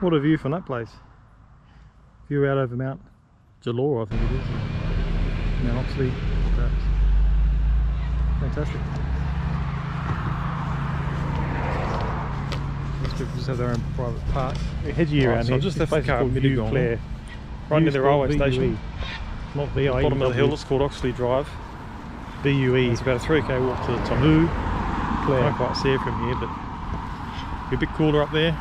What a view from that place. View out over Mount Jalor, I think it is. Mount Oxley, perhaps. Fantastic. Most people just have their own private park. They're hedgy around here. So I've just left the car at Mittagong, right near the railway station. Not VIE. Bottom of the hill, it's called Oxley Drive. BUE. It's about a 3k walk to the top. Claire. Can't quite see it from here, but it'll be a bit cooler up there.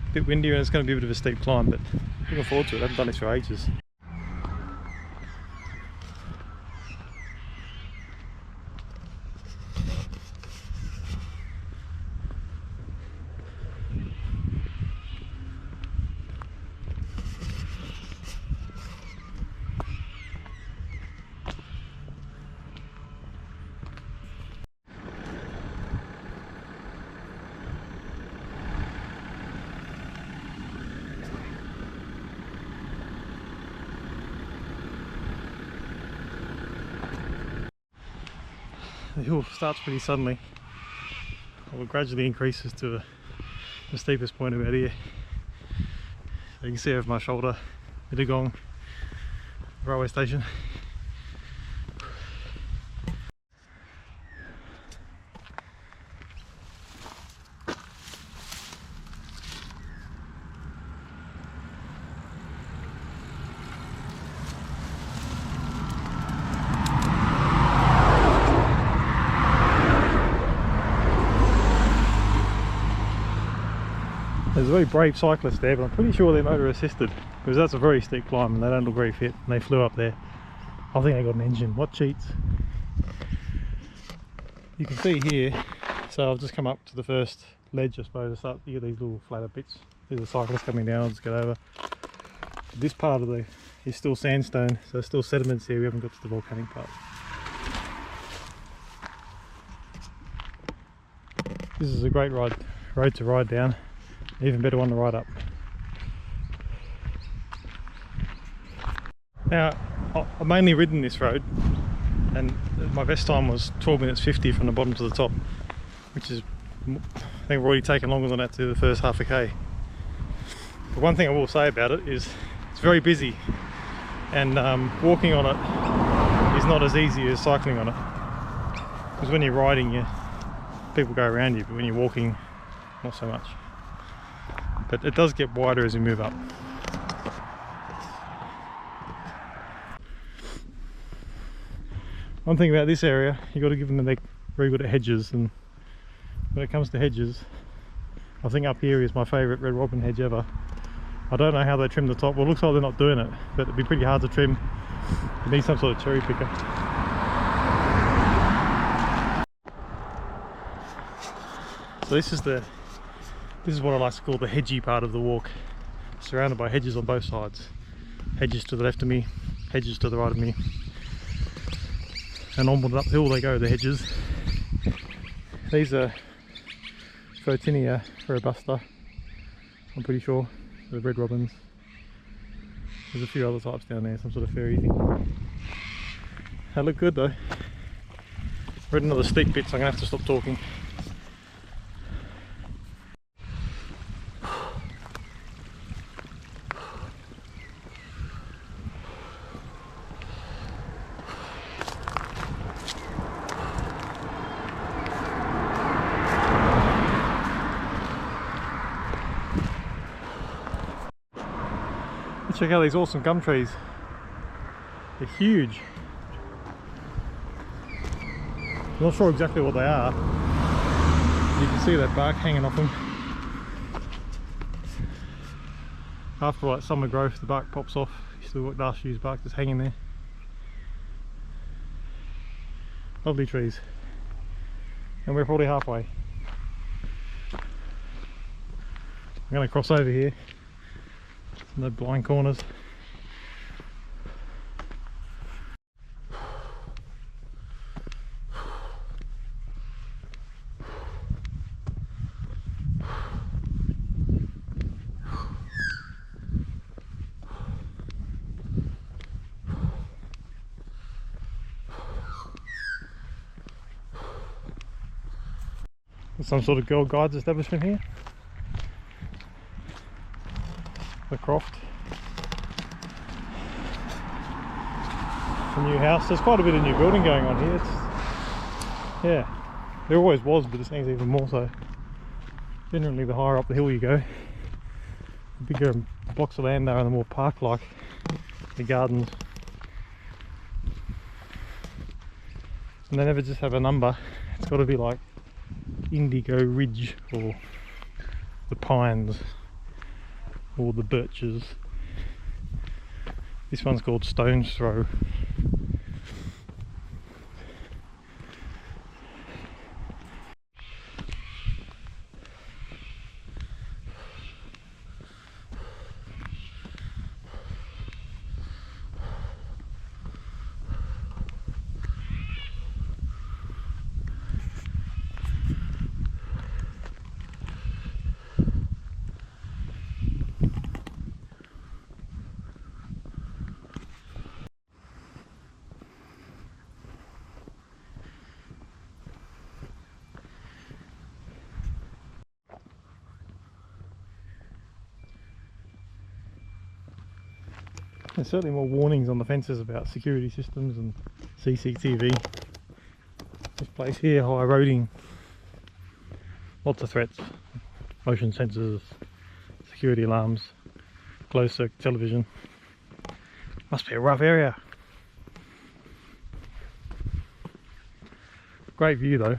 A bit windier, and it's going to be a bit of a steep climb, but looking forward to it. I haven't done this for ages. The hill starts pretty suddenly, or it gradually increases to the steepest point about here. So you can see over my shoulder, Mittagong railway station. There's a very brave cyclist there, but I'm pretty sure they're motor assisted, because that's a very steep climb and they don't look very fit, and they flew up there. I think they got an engine. What cheats? You can see here, so I've just come up to the first ledge, I suppose. I start to get these little flatter bits. There's a cyclist coming down, I'll just get over. This part of the is still sandstone, so there's still sediments here. We haven't got to the volcanic part. This is a great road to ride down. Even better one to ride up. Now, I've mainly ridden this road, and my best time was 12 minutes 50 from the bottom to the top, which is, I think, we've already taken longer than that to do the first half a k. But one thing I will say about it is it's very busy, and walking on it is not as easy as cycling on it. Because when you're riding, people go around you, but when you're walking, not so much. But it does get wider as you move up. One thing about this area, you've got to give them that they're very good at hedges, and when it comes to hedges, I think up here is my favourite red robin hedge ever. I don't know how they trim the top. Well, it looks like they're not doing it, but it'd be pretty hard to trim. You need some sort of cherry picker. So this is what I like to call the hedgy part of the walk. Surrounded by hedges on both sides. Hedges to the left of me, hedges to the right of me. And onward uphill they go, the hedges. These are Photinia robusta, I'm pretty sure, the red robins. There's a few other types down there, some sort of fairy thing. They look good though. We're at another steep bit, so I'm going to have to stop talking. Check out these awesome gum trees. They're huge. I'm not sure exactly what they are. You can see that bark hanging off them. After like summer growth, the bark pops off. You still got last year's bark just hanging there. Lovely trees. And we're probably halfway. I'm going to cross over here. No blind corners. Some sort of Girl Guides establishment here. the croft. A new house. There's quite a bit of new building going on here. Yeah, there always was, but it seems even more so. Generally, the higher up the hill you go, the bigger blocks of land there, and the more park-like the gardens. And they never just have a number. It's got to be like Indigo Ridge, or the Pines, or the Birches. This one's called Stone's Throw. There's certainly more warnings on the fences about security systems and CCTV. This place here, high roading, lots of threats, motion sensors, security alarms, closed circuit television. Must be a rough area. Great view though.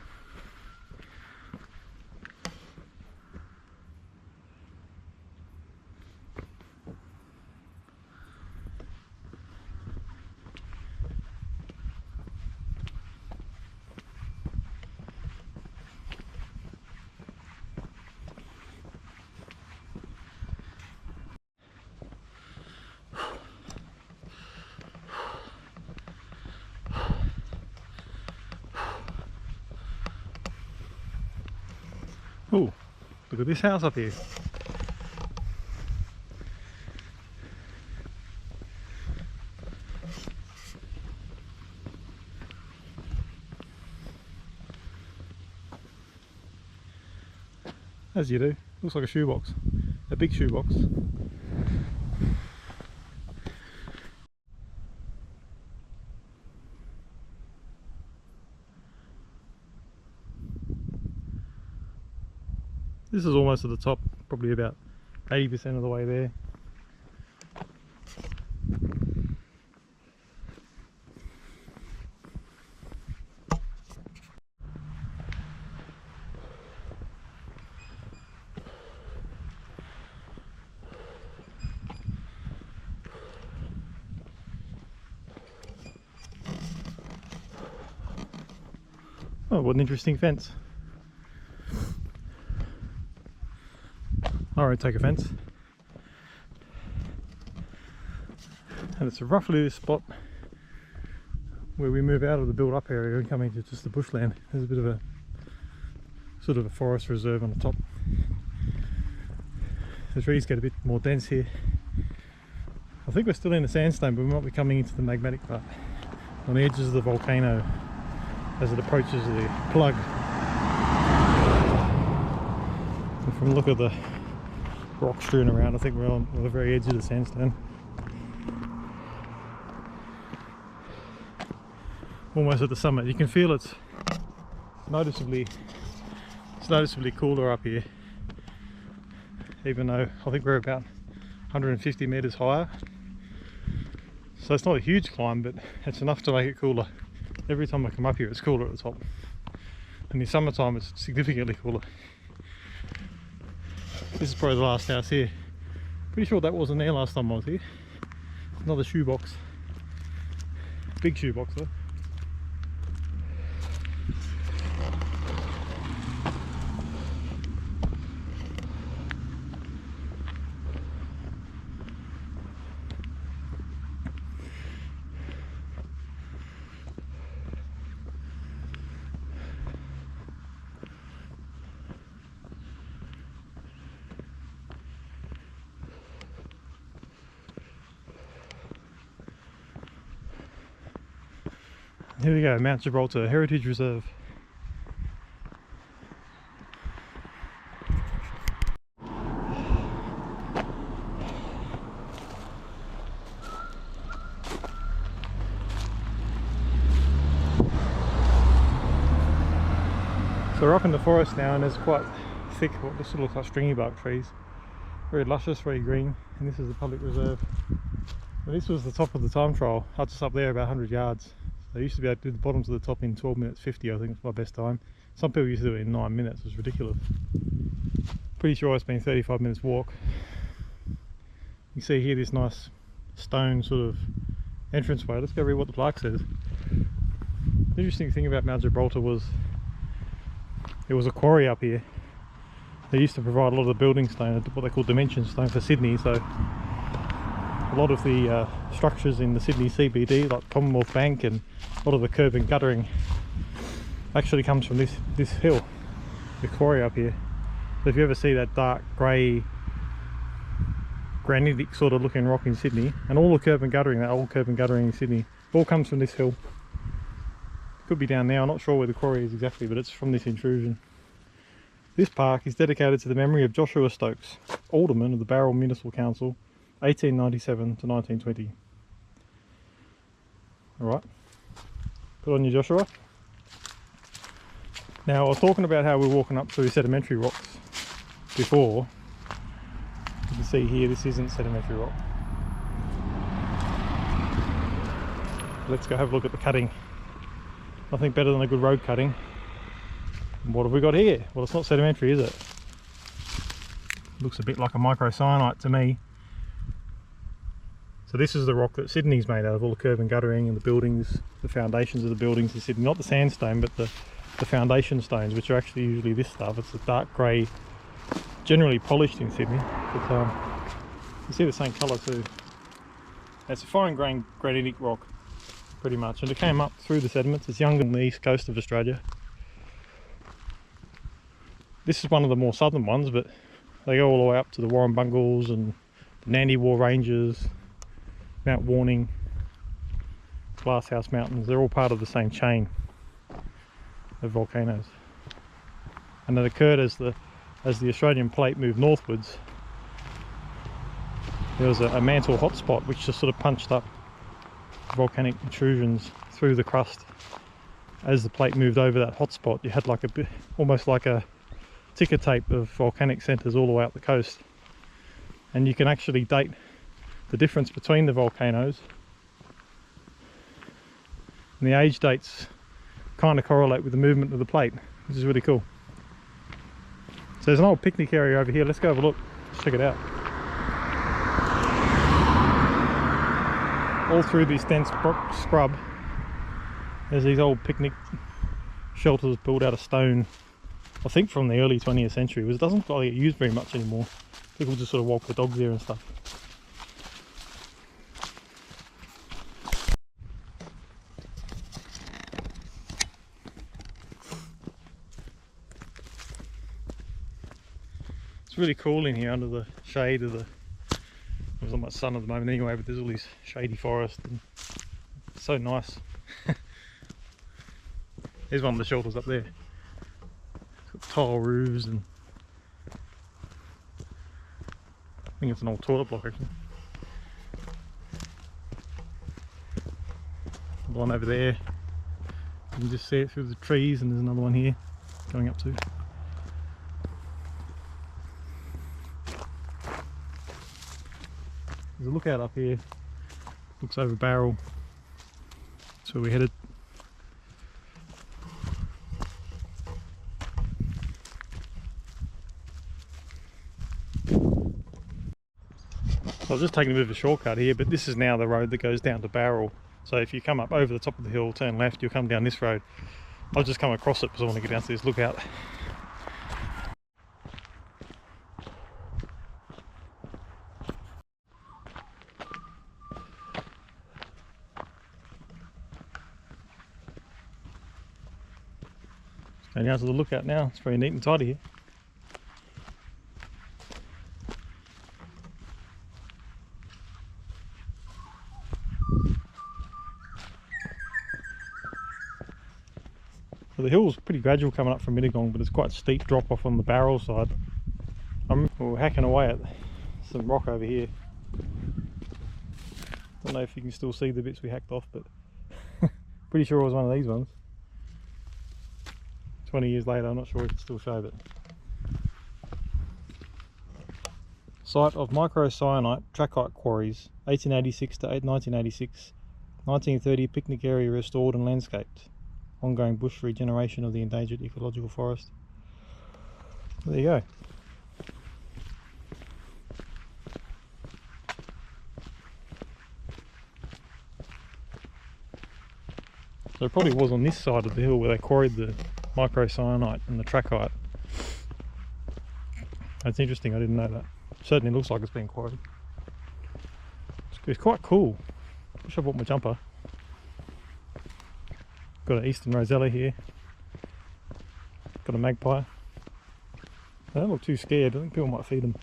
Oh, look at this house up here. As you do, looks like a shoebox, a big shoebox. This is almost at the top, probably about 80% of the way there. Oh, what an interesting fence. I won't take offence. And it's roughly this spot where we move out of the built-up area and come into just the bushland. There's a bit of a sort of a forest reserve on the top. The trees get a bit more dense here. I think we're still in the sandstone, but we might be coming into the magmatic part on the edges of the volcano as it approaches the plug. And from the look of the rock strewn around, I think we're on the very edge of the sandstone. Almost at the summit. You can feel it's noticeably cooler up here, even though I think we're about 150 meters higher. So it's not a huge climb, but it's enough to make it cooler. Every time I come up here it's cooler at the top, and in summertime it's significantly cooler. This is probably the last house here. Pretty sure that wasn't there last time I was here. Another shoebox. Big shoebox though. Here we go, Mount Gibraltar Heritage Reserve. So we're up in the forest now, and there's quite thick, what this looks like stringy bark trees. Very luscious, very green, and this is the public reserve. And this was the top of the time trial, just up there about 100 yards. So I used to be able to do the bottom to the top in 12 minutes 50, I think was my best time. Some people used to do it in 9 minutes, it was ridiculous. Pretty sure it's been 35 minutes walk. You can see here this nice stone sort of entranceway. Let's go read what the plaque says. The interesting thing about Mount Gibraltar was there was a quarry up here. They used to provide a lot of the building stone, what they call dimension stone for Sydney, so a lot of the structures in the Sydney CBD, like Commonwealth Bank, and a lot of the curb and guttering actually comes from this hill, the quarry up here. So if you ever see that dark grey granitic sort of looking rock in Sydney, and all the curb and guttering, that old curb and guttering in Sydney, all comes from this hill. Could be down there, I'm not sure where the quarry is exactly, but it's from this intrusion. This park is dedicated to the memory of Joshua Stokes, Alderman of the Bowral Municipal Council, 1897 to 1920. Alright, good on you, Joshua. Now, I was talking about how we're walking up through sedimentary rocks before. You can see here, this isn't sedimentary rock. Let's go have a look at the cutting. Nothing better than a good road cutting. And what have we got here? Well, it's not sedimentary, is it? Looks a bit like a microcyanite to me. So this is the rock that Sydney's made out of, all the curb and guttering and the buildings, the foundations of the buildings in Sydney. Not the sandstone, but the foundation stones, which are actually usually this stuff. It's a dark grey, generally polished in Sydney. But you see the same colour too. It's a fine grained granitic rock, pretty much, and it came up through the sediments. It's younger than the east coast of Australia. This is one of the more southern ones, but they go all the way up to the Warrumbungles and the Nandewar Ranges, Mount Warning, Glasshouse Mountains. They're all part of the same chain of volcanoes. And it occurred as the Australian plate moved northwards. There was a mantle hotspot which just sort of punched up volcanic intrusions through the crust. As the plate moved over that hotspot, you had like a bit, almost like a ticker tape of volcanic centres all the way up the coast. And you can actually date the difference between the volcanoes, and the age dates kind of correlate with the movement of the plate, which is really cool. So there's an old picnic area over here. Let's go have a look. Let's check it out. All through this dense scrub, there's these old picnic shelters built out of stone, I think from the early 20th century. It doesn't look like it used very much anymore. People just sort of walk the dogs there and stuff. It's really cool in here under the shade of the, there's not much sun at the moment anyway, but there's all this shady forest and it's so nice. Here's one of the shelters up there. It's got tile roofs, and I think it's an old toilet block actually. The one over there, you can just see it through the trees, and there's another one here going up to. There's a lookout up here, looks over Bowral. That's where we're headed. So I've just taken a bit of a shortcut here, but this is now the road that goes down to Bowral. So if you come up over the top of the hill, turn left, you'll come down this road. I'll just come across it because I want to get down to this lookout. Going down to the lookout now. It's very neat and tidy here. So the hill's pretty gradual coming up from Mittagong, but it's quite a steep drop off on the Bowral side. We're hacking away at some rock over here. Don't know if you can still see the bits we hacked off, but pretty sure it was one of these ones. 20 years later, I'm not sure we can still show it. Site of microcyanite trachyte quarries, 1886 to 1986. 1930 picnic area restored and landscaped. Ongoing bush regeneration of the endangered ecological forest. There you go. So it probably was on this side of the hill where they quarried the microcyanite and the trachyte. That's interesting, I didn't know that. Certainly looks like it's been quarried. It's quite cool. Wish I bought my jumper. Got an eastern rosella here. Got a magpie. They don't look too scared. I think people might feed them.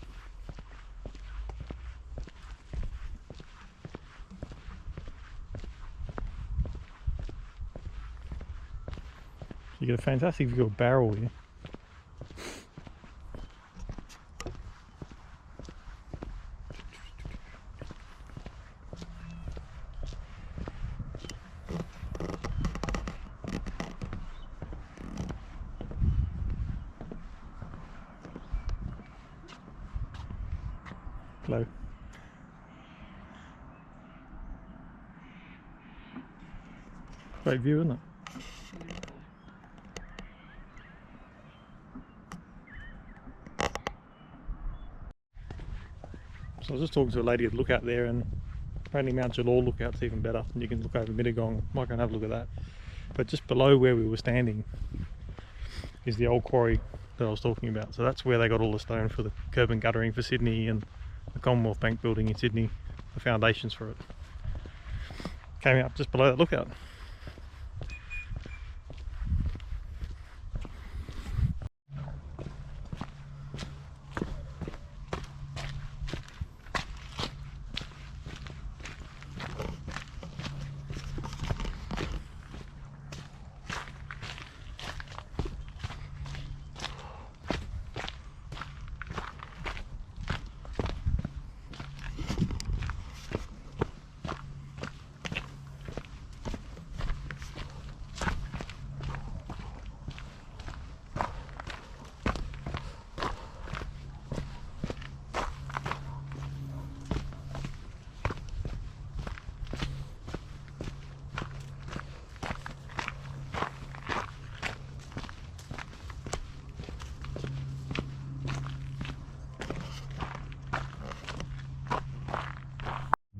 You get a fantastic view of Bowral here. Hello. Great view, isn't it? So I was just talking to a lady at the lookout there, and apparently Mount Jalor lookout's even better, and you can look over Mittagong. Might go and have a look at that. But just below where we were standing is the old quarry that I was talking about. So that's where they got all the stone for the curb and guttering for Sydney and the Commonwealth Bank building in Sydney, the foundations for it. Came out just below that lookout.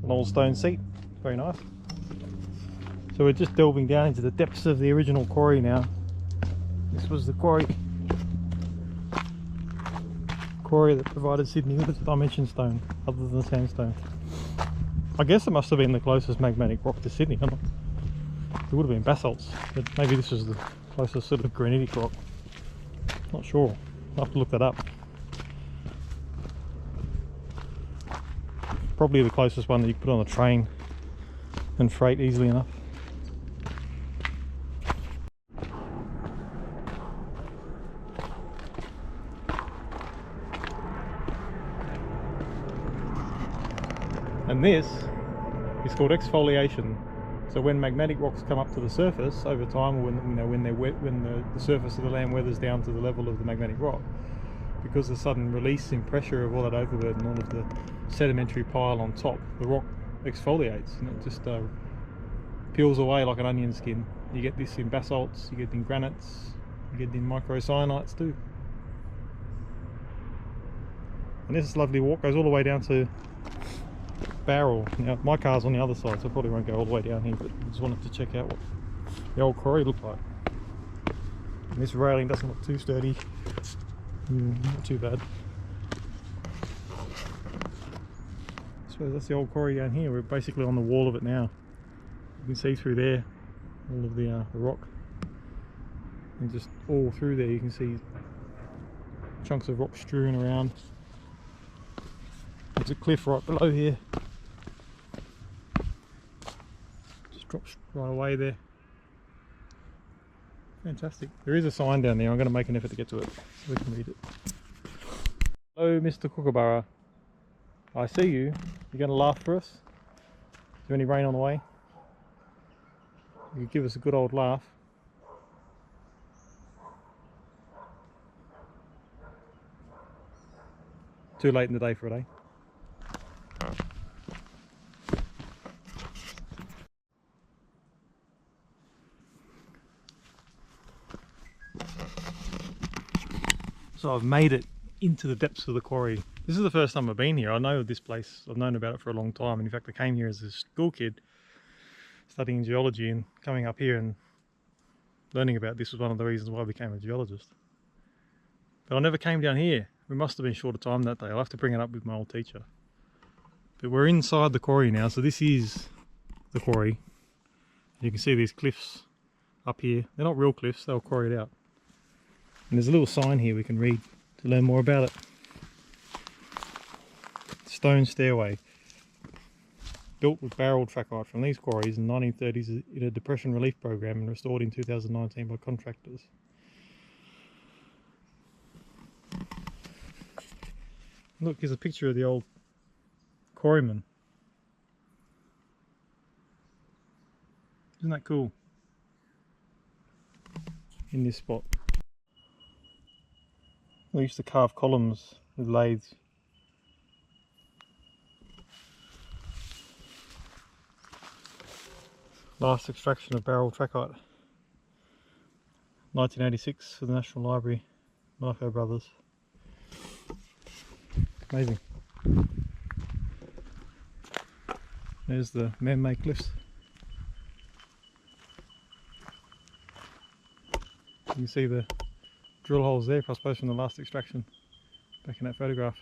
An old stone seat, very nice. So we're just delving down into the depths of the original quarry now. This was the quarry that provided Sydney with its dimension stone, other than the sandstone. I guess it must have been the closest magmatic rock to Sydney. It would have been basalts, but maybe this was the closest sort of granitic rock. Not sure, I'll have to look that up. Probably the closest one that you can put on a train and freight easily enough. And this is called exfoliation. So when magmatic rocks come up to the surface over time, or when they're wet, when the surface of the land weathers down to the level of the magmatic rock, because of the sudden release in pressure of all that overburden, all of the sedimentary pile on top, the rock exfoliates and it just peels away like an onion skin. You get this in basalts, you get it in granites, you get it in microcyanites too. And this lovely walk goes all the way down to Bowral. Now my car's on the other side, so I probably won't go all the way down here, but I just wanted to check out what the old quarry looked like. And this railing doesn't look too sturdy. Not too bad. So that's the old quarry down here. We're basically on the wall of it now. You can see through there all of the rock, and just all through there you can see chunks of rock strewn around. There's a cliff right below here. Just drops right away there. Fantastic. There is a sign down there. I'm going to make an effort to get to it so we can read it. Hello, Mr. Kookaburra. I see you. You're going to laugh for us? Is there any rain on the way? You could give us a good old laugh. Too late in the day for it, eh? So I've made it into the depths of the quarry. This is the first time I've been here. I know this place, I've known about it for a long time. And in fact, I came here as a school kid studying geology, and coming up here and learning about this was one of the reasons why I became a geologist. But I never came down here. We must have been short of time that day. I'll have to bring it up with my old teacher. But we're inside the quarry now, so this is the quarry. You can see these cliffs up here. They're not real cliffs, they were quarried out. And there's a little sign here we can read to learn more about it. Stone Stairway. Built with Bowral trachyte from these quarries in the 1930s in a depression relief program and restored in 2019 by contractors. Look, here's a picture of the old quarryman. Isn't that cool? In this spot. They used to carve columns with lathes. Last extraction of Bowral trachyte. 1986 for the National Library, Marco Brothers. Amazing. There's the man-made cliffs. You can see the drill holes there, I suppose from the last extraction back in that photograph.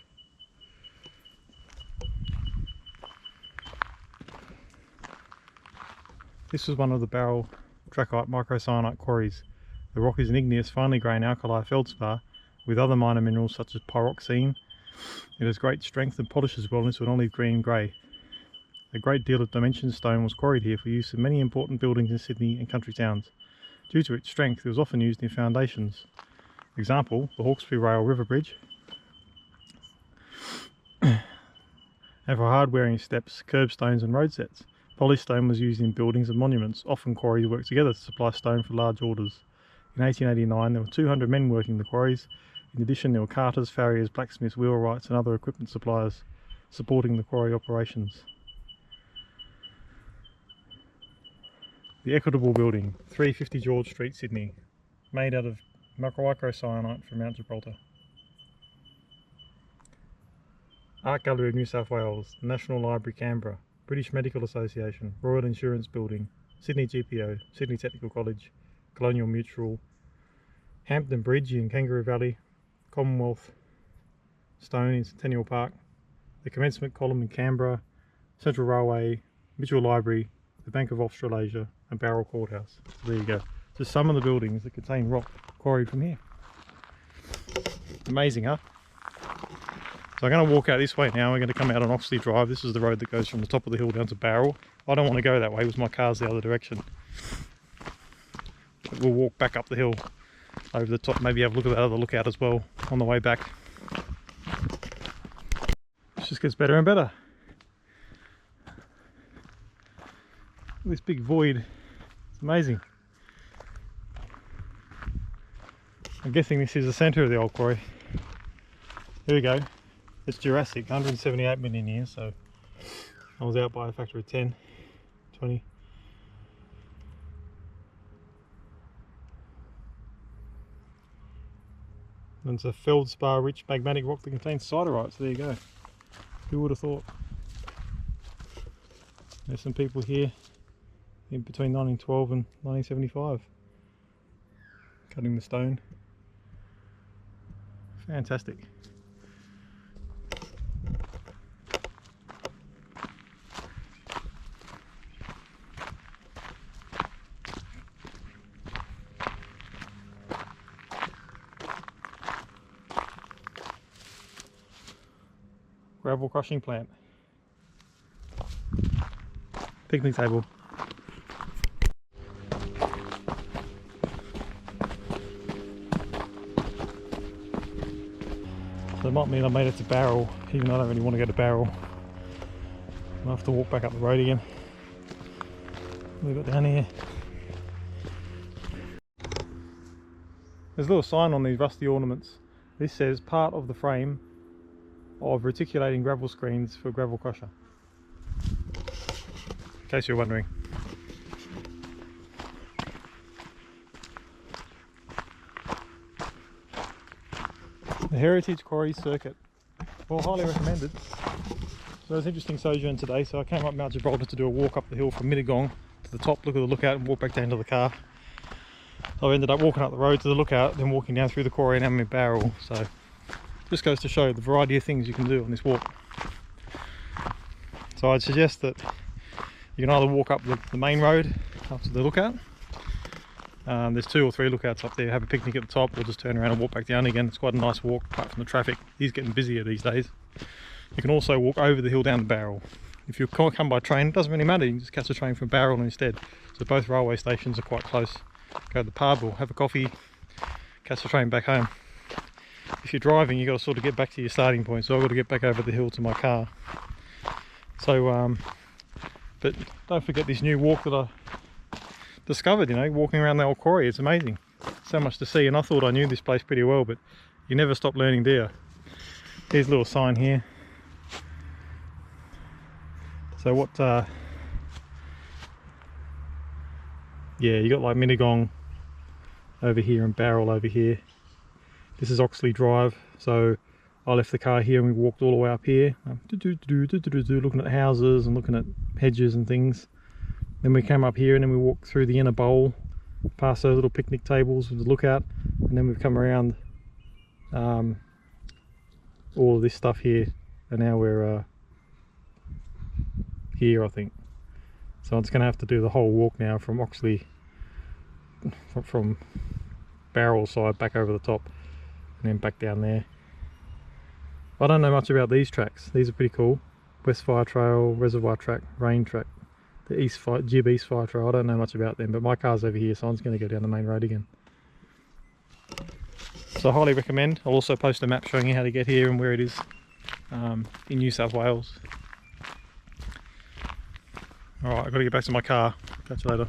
This was one of the Bowral trachyte microcyanite quarries. The rock is an igneous, finely grained alkali feldspar with other minor minerals such as pyroxene. It has great strength and polishes well into an olive green grey. A great deal of dimension stone was quarried here for use in many important buildings in Sydney and country towns. Due to its strength, it was often used in foundations. Example, the Hawkesbury Rail River Bridge. And for hard-wearing steps, curbstones and road sets. Polished stone was used in buildings and monuments. Often quarries worked together to supply stone for large orders. In 1889 there were 200 men working the quarries. In addition there were carters, farriers, blacksmiths, wheelwrights and other equipment suppliers supporting the quarry operations. The Equitable Building, 350 George Street, Sydney. Made out of microcyanite from Mount Gibraltar. Art Gallery of New South Wales, National Library Canberra, British Medical Association, Royal Insurance Building, Sydney GPO, Sydney Technical College, Colonial Mutual, Hampton Bridge in Kangaroo Valley, Commonwealth Stone in Centennial Park, the Commencement Column in Canberra, Central Railway, Mitchell Library, the Bank of Australasia and Bowral Courthouse. So there you go. Just some of the buildings that contain rock quarried from here. Amazing, huh? So I'm going to walk out this way now. We're going to come out on Oxley Drive. This is the road that goes from the top of the hill down to Bowral. I don't want to go that way because my car's the other direction. But we'll walk back up the hill over the top, maybe have a look at that other lookout as well on the way back. It just gets better and better. This big void, it's amazing. I'm guessing this is the centre of the old quarry. Here we go. It's Jurassic, 178 million years, so I was out by a factor of 10, 20. And it's a feldspar rich magmatic rock that contains siderite, so there you go. Who would have thought? There's some people here in between 1912 and 1975 cutting the stone. Fantastic. Gravel crushing plant. Picnic table. So it might mean I made it to Bowral, even though I don't really want to go to Bowral. I'll have to walk back up the road again. We've got down here. There's a little sign on these rusty ornaments. This says part of the frame of reticulating gravel screens for gravel crusher, in case you're wondering. The Heritage Quarry Circuit, well, highly recommended. So it was an interesting sojourn today. So I came up Mount Gibraltar to do a walk up the hill from Mittagong to the top, look at the lookout and walk back down to the car. So I ended up walking up the road to the lookout, then walking down through the quarry and having a Bowral. So just goes to show the variety of things you can do on this walk. So I'd suggest that you can either walk up the main road up to the lookout. There's 2 or 3 lookouts up there, have a picnic at the top, or just turn around and walk back down again. It's quite a nice walk apart from the traffic. It is getting busier these days. You can also walk over the hill down to Bowral. If you come by train, it doesn't really matter, you can just catch a train from Bowral instead. So both railway stations are quite close. Go to the pub or have a coffee, catch the train back home. If you're driving, you've got to sort of get back to your starting point, so I've got to get back over the hill to my car. So, but don't forget this new walk that I discovered, you know, walking around the old quarry. It's amazing, so much to see, and I thought I knew this place pretty well, but you never stop learning, do you? Here's a little sign here. So what, yeah, you got like Mittagong over here and Bowral over here. This is Oxley Drive, so I left the car here and we walked all the way up here, looking at houses and looking at hedges and things. Then we came up here and then we walked through the inner bowl, past those little picnic tables with the lookout, and then we've come around all of this stuff here, and now we're here, I think. So I'm just going to have to do the whole walk now from Oxley, from Bowral side back over the top, and then back down there. I don't know much about these tracks. These are pretty cool. West Fire Trail, Reservoir Track, Rain Track, the Gib East Fire Trail. I don't know much about them, but my car's over here, so I'm just going to go down the main road again. So I highly recommend. I'll also post a map showing you how to get here and where it is in New South Wales. Alright, I've got to get back to my car. Catch you later.